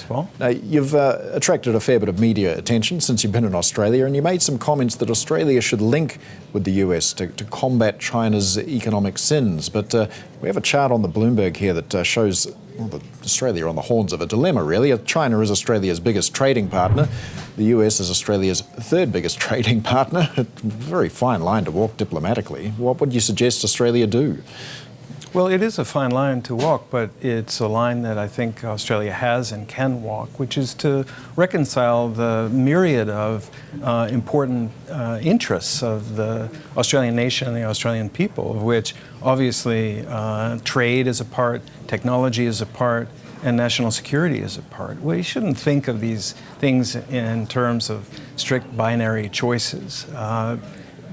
Paul. Now, you've attracted a fair bit of media attention since you've been in Australia, and you made some comments that Australia should link with the US to combat China's economic sins. But we have a chart on the Bloomberg here that shows Australia on the horns of a dilemma, really. China is Australia's biggest trading partner. The US is Australia's third biggest trading partner. A very fine line to walk diplomatically. What would you suggest Australia do? Well, it is a fine line to walk, but it's a line that I think Australia has and can walk, which is to reconcile the myriad of important interests of the Australian nation and the Australian people, of which obviously trade is a part, technology is a part, and national security is a part. We shouldn't think of these things in terms of strict binary choices.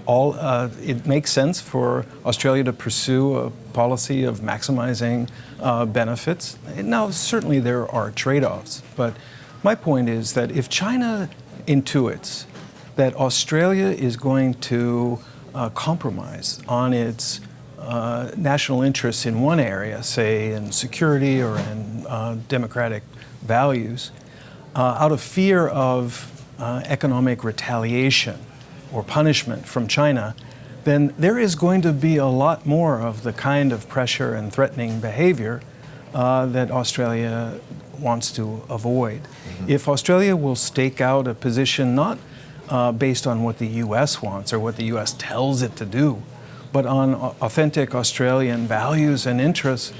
It makes sense for Australia to pursue a policy of maximizing benefits. Now, certainly there are trade-offs, but my point is that if China intuits that Australia is going to compromise on its national interests in one area, say in security or in democratic values, out of fear of economic retaliation or punishment from China, then there is going to be a lot more of the kind of pressure and threatening behavior that Australia wants to avoid. Mm-hmm. If Australia will stake out a position not based on what the U.S. wants or what the U.S. tells it to do, but on authentic Australian values and interests,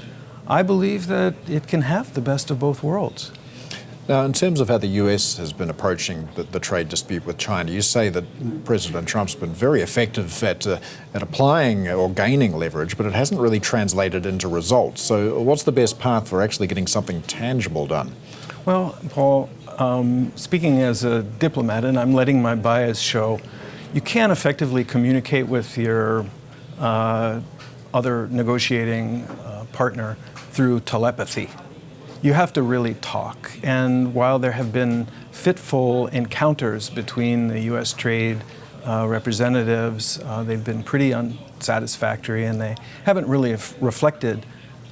I believe that it can have the best of both worlds. Now, in terms of how the US has been approaching the trade dispute with China, you say that President Trump's been very effective at applying or gaining leverage, but it hasn't really translated into results. So what's the best path for actually getting something tangible done? Well, Paul, speaking as a diplomat, and I'm letting my bias show, you can't effectively communicate with your other negotiating partner through telepathy. You have to really talk. And while there have been fitful encounters between the U.S. trade representatives, they've been pretty unsatisfactory, and they haven't really reflected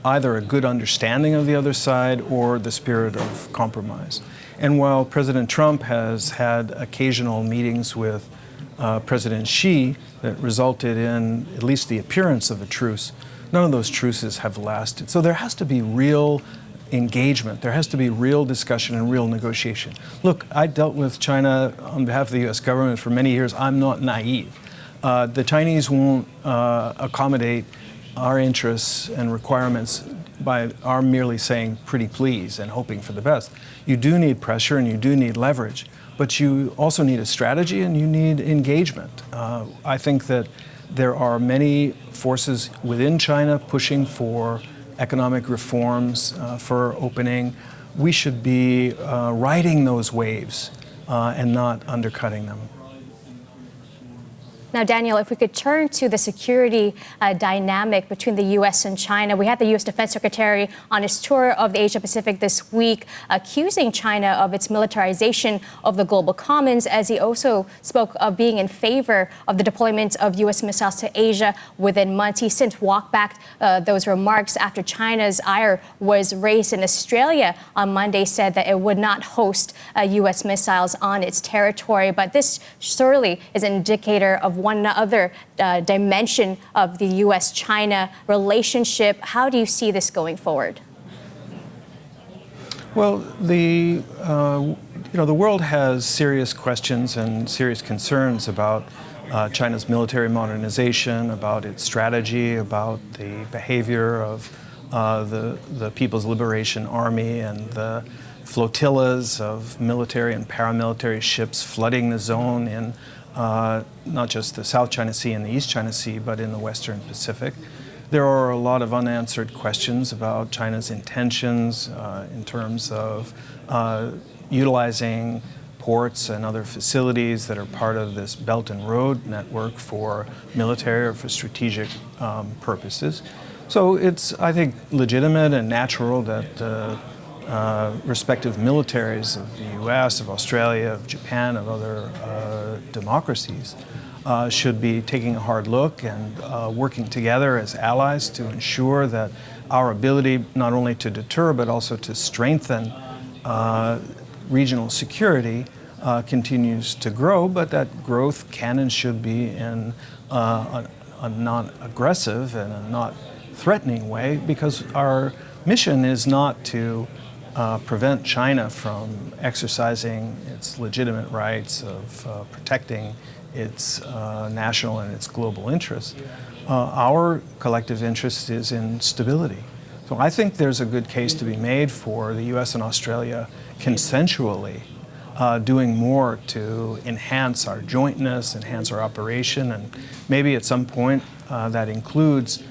either a good understanding of the other side or the spirit of compromise. And while President Trump has had occasional meetings with President Xi that resulted in at least the appearance of a truce, none of those truces have lasted. So there has to be real engagement. There has to be real discussion and real negotiation. Look, I dealt with China on behalf of the U.S. government for many years. I'm not naive. The Chinese won't accommodate our interests and requirements by our merely saying pretty please and hoping for the best. You do need pressure and you do need leverage, but you also need a strategy and you need engagement. I think that there are many forces within China pushing for economic reforms, for opening. We should be riding those waves and not undercutting them. Now, Daniel, if we could turn to the security dynamic between the U.S. and China. We had the U.S. Defense Secretary on his tour of the Asia-Pacific this week, accusing China of its militarization of the global commons, as he also spoke of being in favor of the deployment of U.S. missiles to Asia within months. He since walked back those remarks after China's ire was raised, and Australia on Monday said that it would not host U.S. missiles on its territory. But this surely is an indicator of one other dimension of the U.S.-China relationship. How do you see this going forward? Well, the world has serious questions and serious concerns about China's military modernization, about its strategy, about the behavior of the People's Liberation Army and the flotillas of military and paramilitary ships flooding the zone in not just the South China Sea and the East China Sea, but in the Western Pacific. There are a lot of unanswered questions about China's intentions in terms of utilizing ports and other facilities that are part of this Belt and Road network for military or for strategic purposes. So it's, I think, legitimate and natural that respective militaries of the U.S., of Australia, of Japan, of other democracies should be taking a hard look and working together as allies to ensure that our ability not only to deter but also to strengthen regional security continues to grow, but that growth can and should be in a non-aggressive and a not threatening way, because our mission is not to prevent China from exercising its legitimate rights of protecting its national and its global interests. Our collective interest is in stability. So I think there's a good case to be made for the U.S. and Australia consensually doing more to enhance our jointness, enhance our operation, and maybe at some point that includes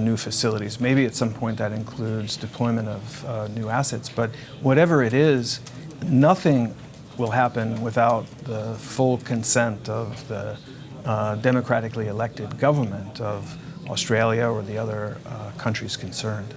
new facilities. Maybe at some point that includes deployment of new assets. But whatever it is, nothing will happen without the full consent of the democratically elected government of Australia or the other countries concerned.